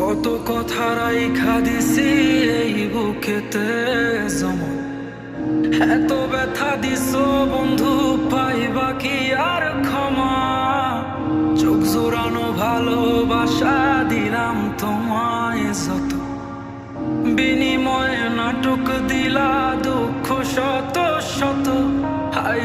কত কথা রাইখা দিছি এই বুকেতে জমা, এত ব্যথা দিছো বন্ধু, পাইবা কি আর ক্ষমা? চোখ জোড়ানো ভালোবাসা দিলাম তোমায় যত, বিনিময়ে নাটক দিলা দুঃখ শত শত। হাই